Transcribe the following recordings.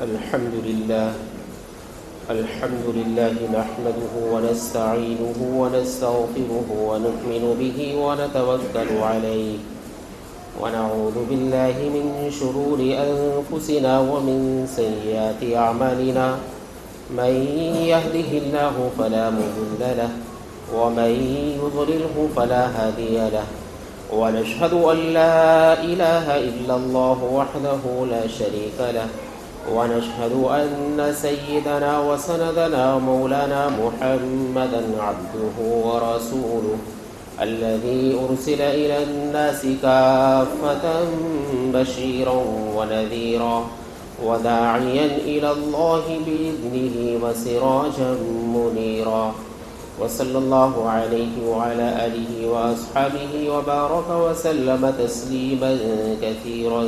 الحمد لله نحمده ونستعينه ونستغفره ونؤمن به ونتوكل عليه ونعوذ بالله من شرور أنفسنا ومن سيئات أعمالنا من يهده الله فلا مضل له ومن يضلله فلا هادي له ونشهد أن لا إله إلا الله وحده لا شريك له ونشهد أن سيدنا وسندنا مولانا محمدا عبده ورسوله الذي أرسل إلى الناس كافة بشيرا ونذيرا وداعيا إلى الله بإذنه وسراجا منيرا وصلى الله عليه وعلى آله وأصحابه وبارك وسلم تسليما كثيرا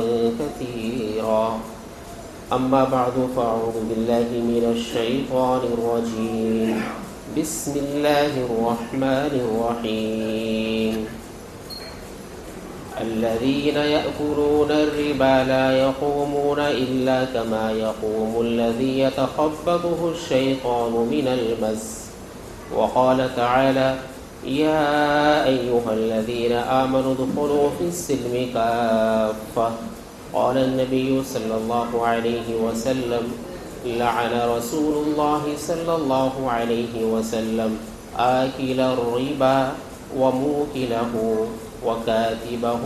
أما بعد فأعوذ بالله من الشيطان الرجيم بسم الله الرحمن الرحيم الذين يأكلون الربا لا يقومون إلا كما يقوم الذي يتخبطه الشيطان من المس وقال تعالى يا أيها الذين آمنوا ادخلوا في السلم كافة قال النبي صلى الله عليه وسلم لعن رسول الله صلى الله عليه وسلم آكل الربا وموكله وكاتبه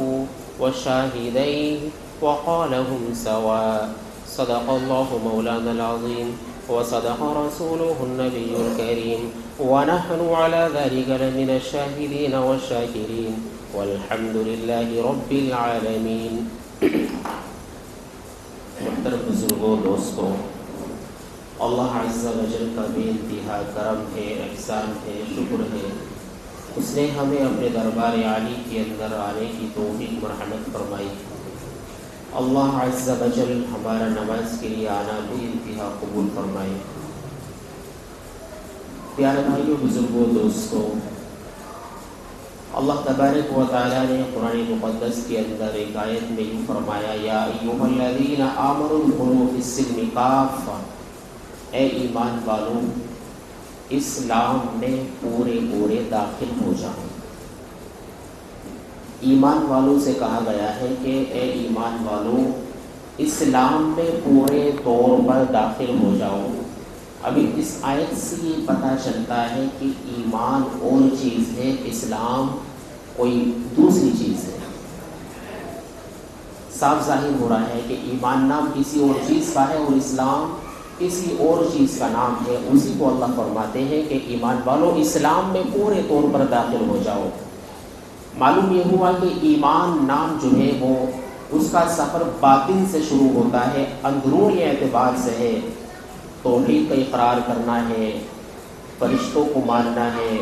وشاهديه وقالهم سواء صدق الله مولانا العظيم وصدق رسوله النبي الكريم ونحن على ذلك لمن الشاهدين والشاكرين والحمد لله رب العالمين. محترم بزرگوں، دوستوں، اللہ عز و جل کا بے انتہا کرم ہے، احسان ہے، شکر ہے، اس نے ہمیں اپنے دربار عالی کے اندر آنے کی توفیق مرحمت فرمائی. اللہ عز و جل ہمارا نماز کے لیے آنا بے انتہا قبول فرمائے. پیارے بھائیوں، بزرگوں، دوستوں، اللہ تبارک و تعالیٰ نے قرآن مقدس کے اندر ایک آیت میں یوں فرمایا یا ایھا الذین آمنوا ادخلوا فی السلم کافۃ، اے ایمان والو اسلام میں پورے داخل ہو جاؤ. ایمان والوں سے کہا گیا ہے کہ اے ایمان والو اسلام میں پورے طور پر داخل ہو جاؤ. ابھی اس آیت سے یہ پتہ چلتا ہے کہ ایمان اور چیز ہے، اسلام کوئی دوسری چیز ہے. صاف ظاہر ہو رہا ہے کہ ایمان نام کسی اور چیز کا ہے اور اسلام کسی اور چیز کا نام ہے. اسی کو اللہ فرماتے ہیں کہ ایمان والو اسلام میں پورے طور پر داخل ہو جاؤ. معلوم یہ ہوا کہ ایمان نام جو ہے وہ اس کا سفر باطن سے شروع ہوتا ہے، اندرونی اعتبار سے ہے. توحید کا اقرار کرنا ہے، فرشتوں کو ماننا ہے،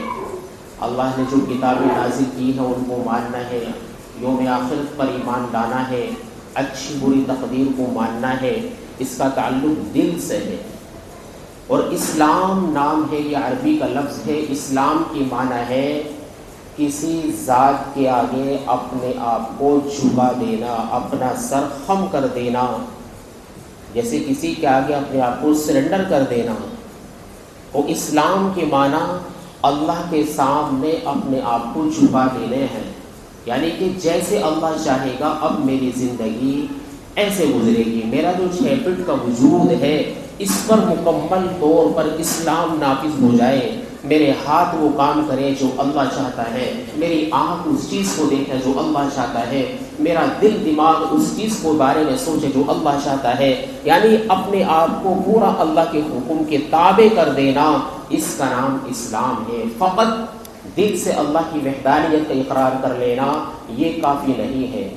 اللہ نے جو کتابیں نازل کی ہیں ان کو ماننا ہے، یوم آخرت پر ایمان لانا ہے، اچھی بری تقدیر کو ماننا ہے. اس کا تعلق دل سے ہے. اور اسلام نام ہے، یہ عربی کا لفظ ہے. اسلام کی معنی ہے کسی ذات کے آگے اپنے آپ کو جھکا دینا، اپنا سر خم کر دینا، جیسے کسی کے آگے اپنے آپ کو سرنڈر کر دینا. اور اسلام کے معنی اللہ کے سامنے اپنے آپ کو جھکا دینے ہیں، یعنی کہ جیسے اللہ چاہے گا اب میری زندگی ایسے گزرے گی. میرا جو 6 فٹ کا وجود ہے اس پر مکمل طور پر اسلام نافذ ہو جائے. میرے ہاتھ وہ کام کرے جو اللہ چاہتا ہے، میری آنکھ اس چیز کو دیکھے جو اللہ چاہتا ہے، میرا دل دماغ اس چیز کو بارے میں سوچے جو اللہ چاہتا ہے. یعنی اپنے آپ کو پورا اللہ کے حکم کے تابع کر دینا، اس کا نام اسلام ہے. فقط دل سے اللہ کی وحدانیت کا اقرار کر لینا یہ کافی نہیں ہے.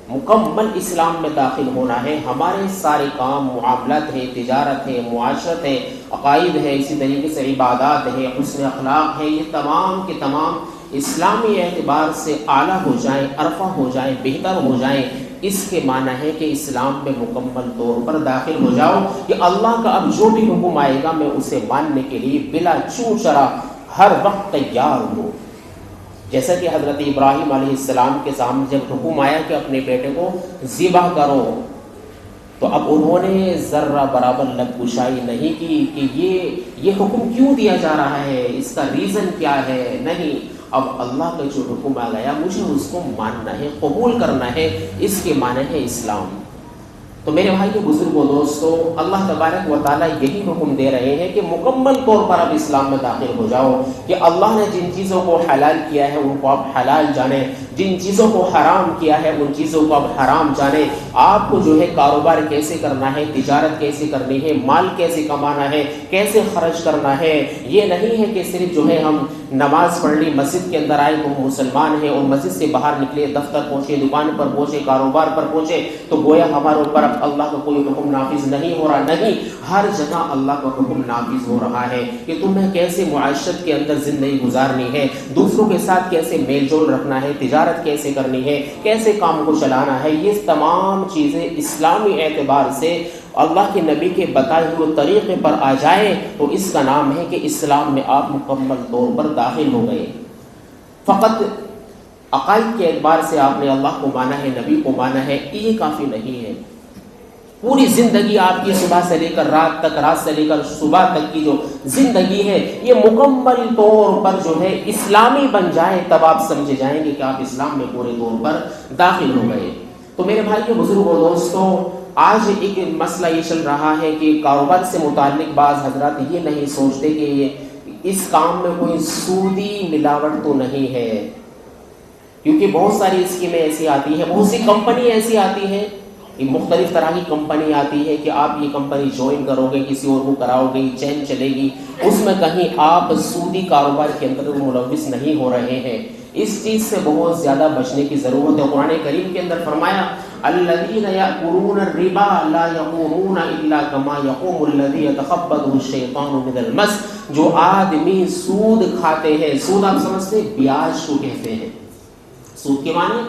مکمل اسلام میں داخل ہونا ہے. ہمارے سارے کام، معاملات ہے، تجارت ہے، معاشرت ہے، عقائد ہے، اسی طریقے سے عبادات ہے، حسن اخلاق ہے، یہ تمام کے تمام اسلامی اعتبار سے اعلیٰ ہو جائیں، ارفع ہو جائیں، بہتر ہو جائیں. اس کے معنی ہے کہ اسلام میں مکمل طور پر داخل ہو جاؤ کہ اللہ کا اب جو بھی حکم آئے گا میں اسے ماننے کے لیے بلا چوں چرا ہر وقت تیار ہوں. جیسا کہ حضرت ابراہیم علیہ السلام کے سامنے جب حکم آیا کہ اپنے بیٹے کو ذبح کرو تو اب انہوں نے ذرہ برابر لب کشائی نہیں کی کہ یہ حکم کیوں دیا جا رہا ہے، اس کا ریزن کیا ہے، نہیں، اب اللہ کا جو حکم آ گیا مجھے اس کو ماننا ہے، قبول کرنا ہے، اس کے معنی ہے اسلام۔ تو میرے بھائی کے بزرگوں دوستو، اللہ تبارک و تعالیٰ یہی حکم دے رہے ہیں کہ مکمل طور پر اب اسلام میں داخل ہو جاؤ، کہ اللہ نے جن چیزوں کو حلال کیا ہے ان کو آپ حلال جانیں، جن چیزوں کو حرام کیا ہے ان چیزوں کو آپ حرام جانیں، آپ کو جو ہے کاروبار کیسے کرنا ہے، تجارت کیسے کرنی ہے، مال کیسے کمانا ہے، کیسے خرچ کرنا ہے۔ یہ نہیں ہے کہ صرف جو ہے ہم نماز پڑھ لی، مسجد کے اندر آئے تو مسلمان ہیں، اور مسجد سے باہر نکلے، دفتر پہنچے، دکان پر پہنچے، کاروبار پر پہنچے تو گویا ہمارے اوپر اللہ کا کوئی حکم نافذ نہیں ہو رہا، نہیں، ہر جگہ اللہ کا حکم نافذ ہو رہا ہے کہ تمہیں کیسے معاشرت کے اندر زندگی گزارنی ہے، دوسروں کے ساتھ کیسے میل جول رکھنا ہے، تجارت کیسے کرنی ہے، کیسے کام کو چلانا ہے۔ یہ تمام چیزیں اسلامی اعتبار سے اللہ کے نبی کے بتائے ہوئے طریقے پر آ جائے تو اس کا نام ہے کہ اسلام میں آپ مکمل طور پر داخل ہو گئے۔ فقط عقائد کے اعتبار سے آپ نے اللہ کو مانا ہے، نبی کو مانا ہے، یہ کافی نہیں ہے۔ پوری زندگی آپ کی صبح سے لے کر رات تک، رات سے لے کر صبح تک کی جو زندگی ہے یہ مکمل طور پر جو ہے اسلامی بن جائے، تب آپ سمجھے جائیں گے کہ آپ اسلام میں پورے طور پر داخل ہو گئے۔ تو میرے بھائی کے بزرگوں دوستوں، آج ایک مسئلہ یہ چل رہا ہے کہ کاروبار سے متعلق بعض حضرات یہ نہیں سوچتے کہ اس کام میں کوئی سودی ملاوٹ تو نہیں ہے، کیونکہ بہت ساری اسکیمیں ایسی آتی ہیں، بہت سی کمپنی ایسی آتی ہیں، مختلف طرح کی کمپنی آتی ہے کہ آپ یہ کمپنی جوائن کرو گے، کسی اور کو کراؤ گے، چین چلے گی، اس میں کہیں آپ سودی کاروبار کے اندر ملوث نہیں ہو رہے ہیں۔ اس چیز سے بہت زیادہ بچنے کی ضرورت ہے۔ قرآن کریم کے اندر فرمایا الذین یأکلون الربا لا یقومون الا کما یقوم الذی یتخبطہ الشیطان من المس، جو آدمی سود کھاتے ہیں، سود آپ سمجھتے ہیں بیاج کو کہتے ہیں، سود کے معنی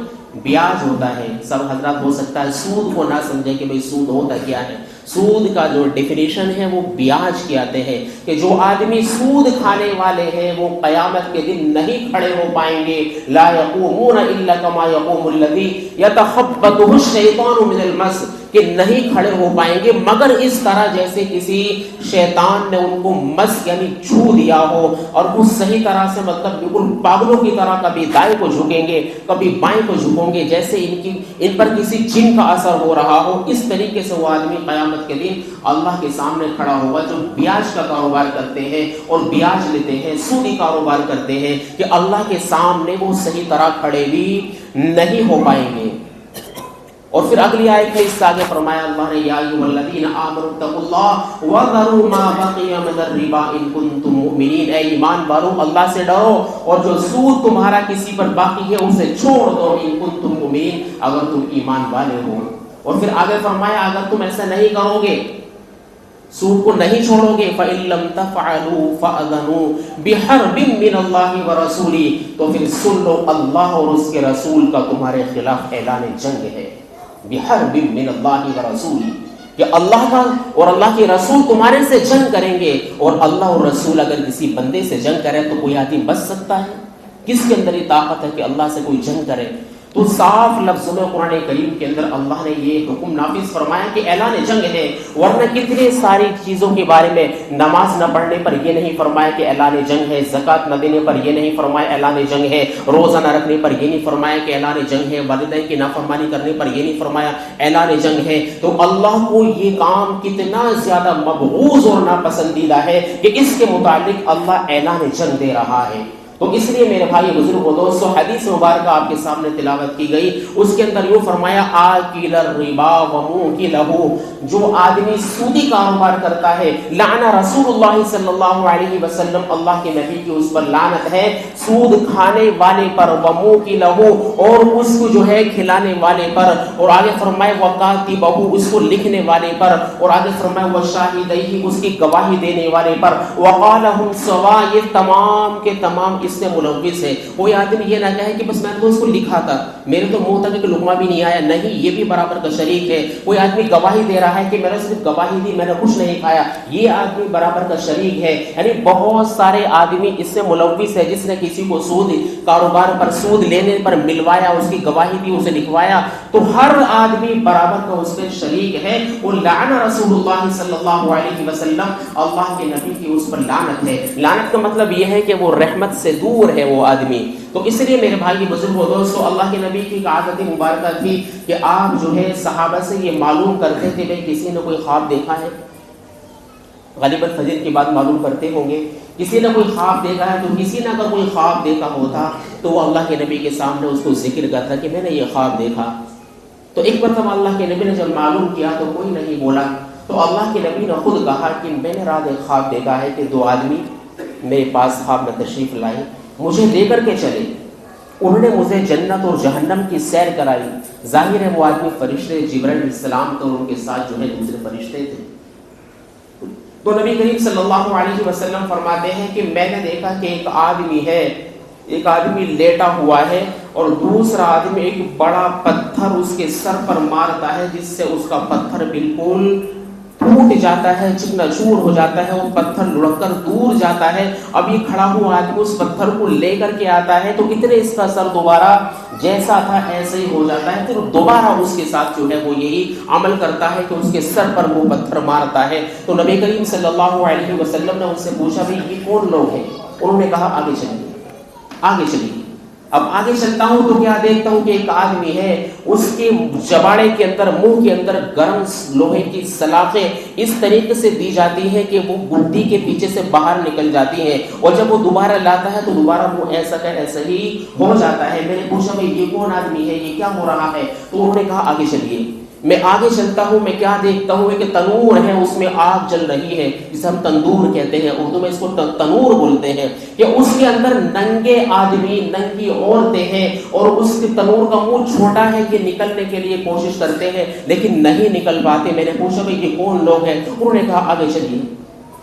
بیاج ہوتا ہے۔ سب حضرات ہو سکتا ہے سود کو نہ سمجھے کہ بھئی سود ہوتا کیا ہے۔ سود کا جو ڈیفینیشن ہے وہ بیاج کے آتے ہیں، کہ جو آدمی سود کھانے والے ہیں وہ قیامت کے دن نہیں کھڑے ہو پائیں گے۔ لا یقومون الا کما یقوم الذی یتخبطہ الشیطان من المس، کہ نہیں کھڑے ہو پائیں گے مگر اس طرح جیسے کسی شیطان نے ان کو مس یعنی چھو دیا ہو، اور وہ صحیح طرح سے مطلب بالکل پاگلوں کی طرح کبھی دائیں کو جھکیں گے، کبھی بائیں کو جھکیں گے، جیسے ان پر کسی جن کا اثر ہو رہا ہو، اس طریقے سے وہ آدمی قیامت کے دن اللہ کے سامنے کھڑا ہوگا۔ جو بیاج کا کاروبار کرتے ہیں اور بیاج لیتے ہیں، سودی کاروبار کرتے ہیں، کہ اللہ کے سامنے وہ صحیح طرح کھڑے بھی نہیں ہو پائیں گے۔ اور پھر اگلی آیت میں اس سے آگے فرمایا اللہ نے یا ایھا الذین آمنوا اتقوا اللہ وذروا ما بقی من الربا ان کنتم مؤمنین، اے ایمان والو اللہ سے ڈرو اور جو سود تمہارا کسی پر باقی ہے اسے چھوڑ دو، ان کنتم مؤمنین، اگر تم ایمان والے ہو۔ اور پھر آگے فرمایا اگر تم ایسا نہیں کرو گے، سود کو نہیں چھوڑو گے، فَإِن لَّمْ تَفْعَلُوا فَأَذَنُوا بِحَرْبٍ مِّنَ اللَّهِ وَرَسُولِهِ، تو پھر سن لو اللہ اور اس کے رسول کا تمہارے خلاف اعلان جنگ ہے۔ بحرب من اللہ ورسولہ، کہ اللہ کا اور اللہ کے رسول تمہارے سے جنگ کریں گے، اور اللہ اور رسول اگر کسی بندے سے جنگ کرے تو کوئی آدمی بچ سکتا ہے؟ کس کے اندر یہ طاقت ہے کہ اللہ سے کوئی جنگ کرے؟ تو صاف لفظوں میں قرآن کریم کے اندر اللہ نے یہ حکم نافذ فرمایا کہ اعلان جنگ ہے، ورنہ کتنے ساری چیزوں کے بارے میں، نماز نہ پڑھنے پر یہ نہیں فرمایا کہ اعلان جنگ ہے، زکوٰۃ نہ دینے پر یہ نہیں فرمایا اعلان جنگ ہے، روزہ نہ رکھنے پر یہ نہیں فرمایا کہ اعلان جنگ ہے، والدین کی نافرمانی کرنے پر یہ نہیں فرمایا اعلان جنگ ہے۔ تو اللہ کو یہ کام کتنا زیادہ مبغوض اور ناپسندیدہ ہے کہ اس کے متعلق اللہ اعلان جنگ دے رہا ہے۔ تو اس لیے میرے بھائی بزرگوں دوستو، حدیث مبارکہ آپ کے سامنے تلاوت کی گئی، اس کے اندر یوں فرمایا آکل الربا وموکلہ، جو آدمی سودی کاروبار کرتا ہے، لعن رسول اللہ صلی اللہ علیہ وسلم، اللہ کے نبی کی اس پر لعنت ہے، سود کھانے والے پر، وموکلہ، اور اس کو جو ہے کھلانے والے پر، اور آگے فرمائے وکاتبہ، اس کو لکھنے والے پر، اور آگے فرمائے وشاہدیہ، اس کی گواہی دینے والے پر، وقالہم سوا، یہ تمام کے تمام اس سے ملوث ہے۔ کوئی آدمی یہ نہ کہے کہ بس میں نے تو اس کو لکھا تھا، میرے تو منہ تک ایک لقمہ بھی نہیں آیا. نہیں, یہ بھی برابر کا شریک ہے. کوئی آدمی گواہی دے رہا ہے کہ میں نے صرف گواہی دی, میں نے کچھ نہیں کھایا, یہ آدمی برابر کا شریک ہے. یعنی بہت سارے آدمی اس سے ملوث ہے. جس نے کسی کو سود, کاروبار پر سود لینے پر ملوایا, اس کی گواہی دی, اسے لکھوایا, تو ہر آدمی برابر کا اس میں شریک ہے. وہ لعن رسول اللہ صلی اللہ علیہ وسلم, اللہ کے نبی کی اس پر لعنت ہے. لعنت کا مطلب یہ ہے کہ وہ رحمت سے دور ہے وہ آدمی. تو اس لیے میرے بھائی بزرگ و دوستو, اللہ کے نبی کی ایک عادت مبارکہ تھی کہ آپ جو ہے صحابہ سے یہ معلوم کرتے تھے کہ کسی نے کوئی خواب دیکھا ہے. غالباً فجر کی بات معلوم کرتے ہوں گے. کسی نے کوئی خواب دیکھا ہے, تو کسی نے اگر کوئی خواب دیکھا ہوتا تو وہ اللہ کے نبی کے سامنے اس کو ذکر کرتا کہ میں نے یہ خواب دیکھا. تو ایک مرتبہ اللہ کے نبی نے جب معلوم کیا تو کوئی نہیں بولا, تو اللہ کے نبی نے خود کہا کہ میں نے رات ایک خواب دیکھا ہے کہ دو آدمی میرے پاس خواب میں تشریف لائے, مجھے لے کر کے چلے. انہوں نے مجھے جنت اور جہنم کی سیر کرائی. ظاہر ہے وہ آدمی فرشتے جبرائیل علیہ السلام تو ان کے ساتھ جو ہے دوسرے فرشتے تھے. تو نبی کریم صلی اللہ علیہ وسلم فرماتے ہیں کہ میں نے دیکھا کہ ایک آدمی ہے, ایک آدمی لیٹا ہوا ہے اور دوسرا آدمی ایک بڑا پتھر اس کے سر پر مارتا ہے, جس سے اس کا پتھر بالکل ٹوٹ جاتا ہے, چکنا چور ہو جاتا ہے, وہ پتھر لڑک کر دور جاتا ہے. اب یہ کھڑا ہوا آدمی اس پتھر کو لے کر کے آتا ہے تو اتنے اس کا سر دوبارہ جیسا تھا ایسے ہی ہو جاتا ہے. پھر دوبارہ اس کے ساتھ جو ہے وہ یہی عمل کرتا ہے کہ اس کے سر پر وہ پتھر مارتا ہے. تو نبی کریم صلی اللہ علیہ وسلم نے ان سے پوچھا بھائی یہ کون لوگ ہیں؟ انہوں نے کہا آگے چلیے, آگے چلیے. اب آگے چلتا ہوں تو کیا دیکھتا ہوں کہ ایک آدمی ہے, اس کے جباڑے کے اندر, منہ کے اندر گرم لوہے کی سلاخیں اس طریقے سے دی جاتی ہیں کہ وہ گھٹی کے پیچھے سے باہر نکل جاتی ہیں, اور جب وہ دوبارہ لاتا ہے تو دوبارہ وہ ایسا کہ ایسا ہی ہو جاتا ہے. میں نے پوچھا بھائی یہ کون آدمی ہے, یہ کیا ہو رہا ہے؟ تو انہوں نے کہا آگے چلیے. میں آگے چلتا ہوں, میں کیا دیکھتا ہوں کہ تنور ہے, اس میں آگ جل رہی ہے, جسے ہم تندور کہتے ہیں, اردو میں اس کو تنور بولتے ہیں, کہ اس کے اندر ننگے آدمی, ننگی عورتیں ہیں, اور اس کے تنور کا منہ چھوٹا ہے کہ نکلنے کے لیے کوشش کرتے ہیں لیکن نہیں نکل پاتے. میں نے پوچھا بھائی یہ کون لوگ ہیں؟ انہوں نے کہا آگے چلیے.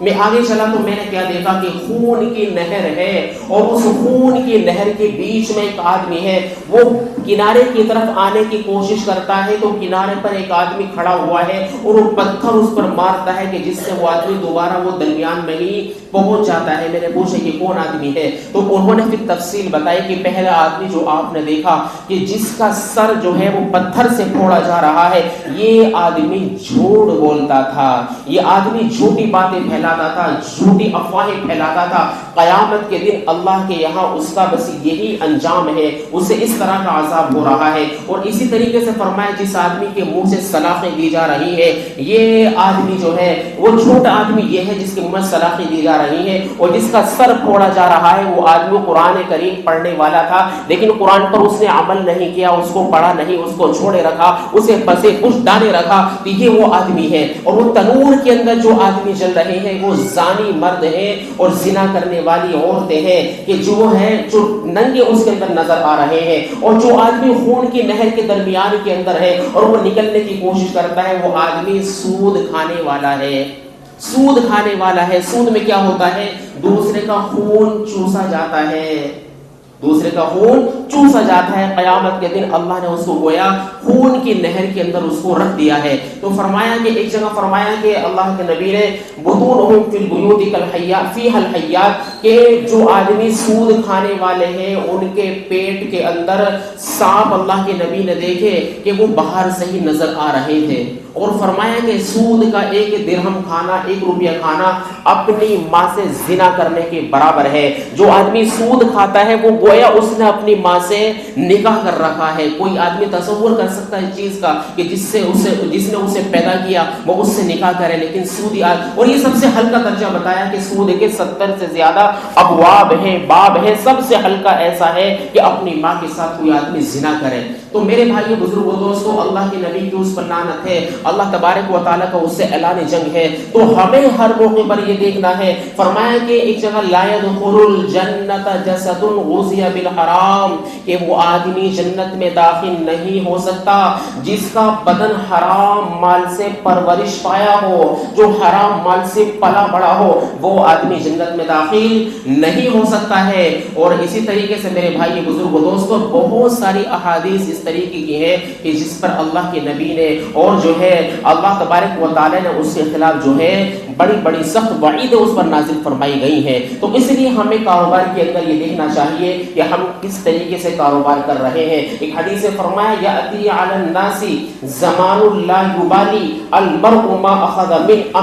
میں آگے چلا تو میں نے کیا دیکھا کہ خون کی نہر ہے, اور اس خون کی نہر کے بیچ میں ایک آدمی ہے. وہ کنارے کی طرف آنے کی کوشش کرتا ہے تو کنارے پر ایک آدمی کھڑا ہوا ہے, اور وہ پتھر اس پر مارتا ہے کہ جس سے وہ آدمی دوبارہ وہ درمیان میں ہی پہنچ جاتا ہے. میں نے پوچھا یہ کون آدمی ہے؟ تو انہوں نے پھر تفصیل بتائی کہ پہلا آدمی جو آپ نے دیکھا کہ جس کا سر جو ہے وہ پتھر سے پھوڑا جا رہا ہے, یہ آدمی جھوٹ بولتا تھا, یہ آدمی جھوٹی باتیں پھیلاتا تھا, جھوٹی افواہیں پھیلاتا تھا. قیامت کے دن اللہ کے یہاں اس کا بس یہی انجام ہے, اسے اس طرح کا عذاب ہو رہا ہے. اور اسی طریقے سے فرمایا جس آدمی کے منہ سے سلاخیں دی جا رہی ہے, یہ آدمی جو ہے وہ جھوٹا آدمی یہ ہے جس کے منہ میں سلاخیں دی جا رہی ہیں, اور جس کا سر پھوڑا جا رہا ہے وہ آدمی قرآن کریم پڑھنے والا تھا لیکن قرآن پر اس نے عمل نہیں کیا, اس کو پڑھا نہیں, اس کو چھوڑے رکھا, اسے پسے پش ڈالے رکھا. تو یہ وہ آدمی ہے. اور وہ تنور کے اندر جو آدمی جل رہے ہیں وہ زانی مرد ہیں اور زنا کرنے والی عورتیں ہیں, کہ جو ہیں جو ننگے اس کے اندر نظر آ رہے ہیں. اور جو آدمی خون کی نہر کے درمیان کے اندر ہے اور وہ نکلنے کی کوشش کرتا ہے, وہ آدمی سود کھانے والا ہے, سود کھانے والا ہے. سود میں کیا ہوتا ہے؟ دوسرے کا خون چوسا جاتا ہے, دوسرے کا خون چوسا جاتا ہے. قیامت کے دن اللہ نے اس کو گویا خون کی نہر کے اندر اس کو رکھ دیا ہے. تو فرمایا کہ ایک جگہ فرمایا کہ اللہ کے نبی نے بطونہم فی البیوت کالحیات فیہا الحیات, کہ جو آدمی سود کھانے والے ہیں ان کے پیٹ کے اندر سانپ اللہ کے نبی نے دیکھے کہ وہ باہر سے ہی نظر آ رہے تھے. اور فرمایا کہ سود کا 1 درہم کھانا, 1 روپیہ کھانا اپنی ماں سے زنا کرنے کے برابر ہے. جو آدمی سود کھاتا ہے وہ گویا اس نے اپنی ماں سے نکاح کر رکھا ہے. کوئی آدمی تصور کر سکتا ہے اس چیز کا کہ جس نے اسے پیدا کیا وہ اس سے نکاح کرے, لیکن سودی اور یہ سب سے ہلکا درجہ بتایا کہ سود کے 70 سے زیادہ ابواب ہیں, باب ہیں, سب سے ہلکا ایسا ہے کہ اپنی ماں کے ساتھ کوئی آدمی زنا کرے. تو میرے بھائی بزرگوں دوستو, اللہ کے نبی کی اس پر لعنت ہے, اللہ تبارک و تعالیٰ کا اس سے اعلان جنگ ہے. تو ہمیں ہر موقع پر یہ دیکھنا ہے. فرمایا کہ ایک جگہ لا يدخل الجنت جسد غزي غذی بالحرام کہ وہ آدمی جنت میں داخل نہیں ہو سکتا جس کا بدن حرام مال سے پرورش پایا ہو، جو حرام مال سے پلا بڑا ہو، وہ آدمی جنت میں داخل نہیں ہو سکتا ہے۔ اور اسی طریقے سے میرے بھائی بزرگ دوستوں بہت ساری احادیث اس طریقے کی ہیں کہ جس پر اللہ کے نبی نے اور جو ہے اللہ تبارک و تعالی نے اس کے خلاف جو ہے بڑی بڑی سخت وعید اس پر نازل فرمائی گئی ہیں۔ تو اس لیے ہمیں کاروبار کے اندر یہ دیکھنا چاہیے کہ ہم کس طریقے سے کاروبار کر رہے ہیں۔ ایک حدیث میں فرمایا یأتی علی الناس زمان لا یبالی المرء ما اخذ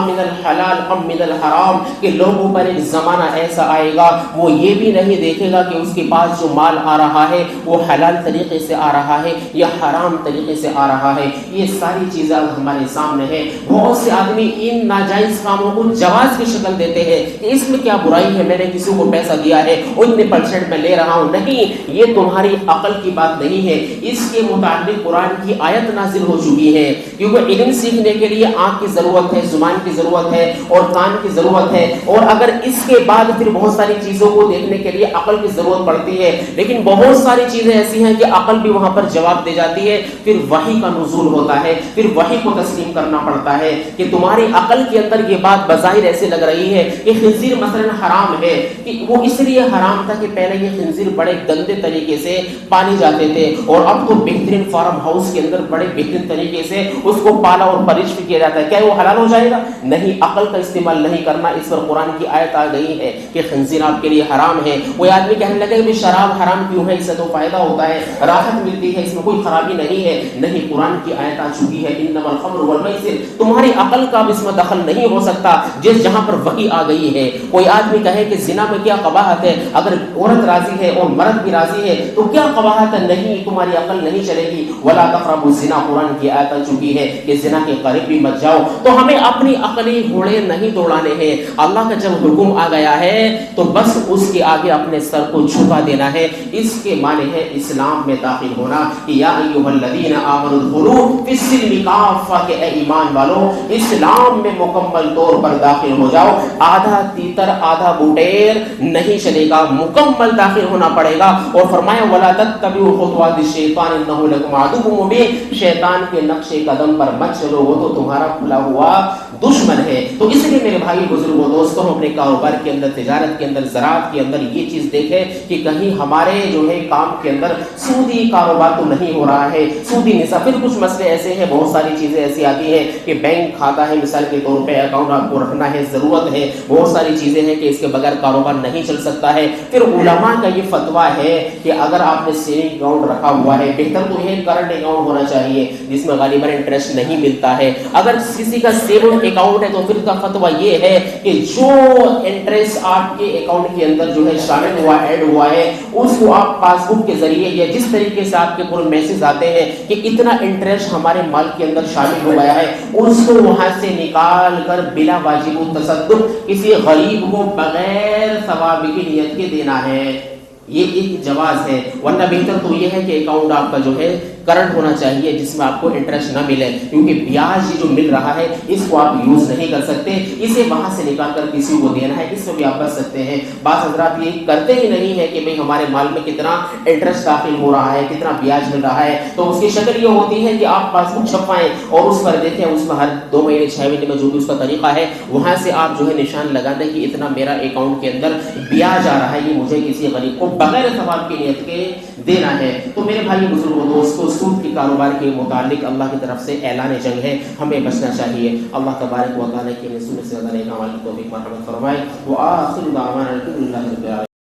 من الحلال ام من الحرام کہ لوگوں پر ایک زمانہ ایسا آئے گا وہ یہ بھی نہیں دیکھے گا کہ اس کے پاس جو مال آ رہا ہے وہ حلال طریقے سے آ رہا ہے یا حرام طریقے سے آ رہا ہے۔ یہ ساری چیزیں ہمارے سامنے ہیں۔ بہت سے آدمی ان ناجائز کاموں کو جواز کی شکل دیتے ہیں کہ اس میں کیا برائی ہے، میں نے کسی کو پیسہ دیا ہے اتنے پرسنٹ میں لے رہا ہوں۔ نہیں، یہ تمہاری عقل کی بات نہیں ہے، اس کے متعلق قرآن کی آیت نازل ہو چکی ہے، کیونکہ علم سیکھنے کے لیے آنکھ کی ضرورت ہے، زبان کی ضرورت ہے اور کان کی ضرورت ہے، اور اگر اس کے بعد پھر بہت ساری چیزوں کو دیکھنے کے لیے عقل کی ضرورت پڑتی ہے، لیکن بہت ساری چیزیں ایسی ہیں کہ عقل بھی وہاں پر جواب دے جاتی ہے، پھر وحی کا نزول ہوتا ہے، پھر وحی کو تسلیم کرنا پڑتا ہے کہ تمہاری عقل کے اندر یہ بات بظاہر ایسے لگ رہی ہے کہ خنزیر مثلا حرام ہے، کہ وہ اس لیے حرام تھا کہ پہلے یہ خنزیر بڑے گندے طریقے سے پالے جاتے تھے اور اب تو بہترین فارم ہاؤس کے اندر بڑے بہترین طریقے سے اس کو پالا اور پرورش بھی کیا جاتا ہے، کیا وہ حلال ہو جائے گا؟ نہیں، عقل کا استعمال نہیں کرنا، اس پر قرآن کی آیت آ گئی ہے کہ خنزیر آپ کے لیے حرام ہے۔ کوئی آدمی کہنے لگے کہ شراب حرام کیوں ہے، اس سے تو فائدہ ہوتا ہے، راحت ملتی ہے، اس میں کوئی خرابی نہیں ہے۔ نہیں، قرآن کی آیت آ چکی ہے انما الخمر والمیسر، تمہاری عقل کا اس میں دخل نہیں ہو سکتا جہاں پر وحی آ گئی ہے۔ کوئی آدمی کہے کہ زنا میں کیا قباحت ہے، اگر عورت راضی ہے اور مرد بھی راضی ہے تو کیا قباحت ہے؟ نہیں، تمہاری عقل نہیں چلے گی۔ ولا تقربوا الزنا، قرآن کی آیت آ چکی ہے کہ زنا کے قریب بھی مت جاؤ۔ تو ہمیں اپنی عقلی گھوڑے نہیں دوڑانے ہیں، اللہ کا جب حکم آ گیا ہے تو بس اس کے آگے اپنے سر کو جھکا دینا ہے۔ اس کے معنی ہے اسلام میں داخل ہونا، یا ایھا الذین آمنوا ادخلوا فی السلم کافہ، کہ اے ایمان والو اسلام میں مکمل طور پر داخل ہو جاؤ، آدھا تیتر آدھا بوٹیر نہیں چلے گا، مکمل داخل ہونا پڑے گا۔ اور فرمایا ولا تتبعوا خطوات الشیطان انہ لکم عدو مبین، شیطان کے نقش قدم پر مت چلو، وہ تو تمہارا کھلا ہوا دشمن ہے۔ تو اس لیے میرے بھائی بزرگوں دوستوں، اپنے کاروبار کے اندر، تجارت کے اندر، زراعت کے اندر یہ چیز دیکھیں کہ کہیں ہمارے جو ہے کام کے اندر سودی کاروبار تو نہیں ہو رہا ہے، سودی نصاب۔ پھر کچھ مسئلے ایسے ہیں، بہت ساری چیزیں ایسی آتی ہیں کہ بینک کھاتا ہے مثال کے طور پہ، اکاؤنٹ آپ کو رکھنا ہے، ضرورت ہے، بہت ساری چیزیں ہیں کہ اس کے بغیر کاروبار نہیں چل سکتا ہے۔ پھر علماء کا یہ فتویٰ ہے کہ اگر آپ نے سیونگ اکاؤنٹ رکھا ہوا ہے، بہتر تو یہ کرنٹ اکاؤنٹ ہونا چاہیے جس میں غالباً انٹرسٹ نہیں ملتا ہے۔ اگر کسی کا سیونگ اکاؤنٹ ہے تو پھر کا فتویٰ یہ ہے کہ جو انٹرسٹ آپ کے اکاؤنٹ کے اندر جو ہے شامل ہوا، ایڈ ہوا ہے، اس کو آپ پاس بک کے ذریعے یا جس طریقے سے آپ کے پورے میسج آتے ہیں کہ اتنا انٹرسٹ ہمارے مال کے اندر شامل ہو گیا ہے، اس کو وہاں سے نکال کر بلا واجب التصدق کسی غریب کو بغیر ثواب کی نیت کے دینا ہے۔ یہ ایک جواز ہے، ورنہ بہتر تو یہ ہے کہ اکاؤنٹ آپ کا جو ہے کرنٹ ہونا چاہیے جس میں آپ کو انٹرسٹ نہ ملے، کیونکہ بیاج جو مل رہا ہے اس کو آپ یوز نہیں کر سکتے، اسے وہاں سے نکال کر کسی کو دینا ہے، اس سے بھی آپ بچ سکتے ہیں۔ بعض حضرات یہ کرتے ہی نہیں ہے کہ بھئی ہمارے مال میں کتنا انٹرسٹ داخل ہو رہا ہے، کتنا بیاج مل رہا ہے، تو اس کی شکل یہ ہوتی ہے کہ آپ پاس بک چھپائیں اور اس پر دیکھیں، اس میں ہر 2 مہینے 6 مہینے میں جو بھی اس کا طریقہ ہے وہاں سے آپ جو ہے نشان لگا دیں کہ اتنا میرا اکاؤنٹ کے اندر بیاج آ رہا ہے، یہ مجھے کسی غریب کو بغیر ثواب کی نیت کے دینا ہے۔ تو میرے بھائی بزرگوں دوستوں، سود کے کاروبار کے متعلق اللہ کی طرف سے اعلان جنگ ہے، ہمیں بچنا چاہیے۔ اللہ تبارک و تعالیٰ کی نسبت سے زیادہ نیک اعمال کی توفیق مرحمت فرمائے۔ وآخر دعوانا الحمد للہ رب العالمین۔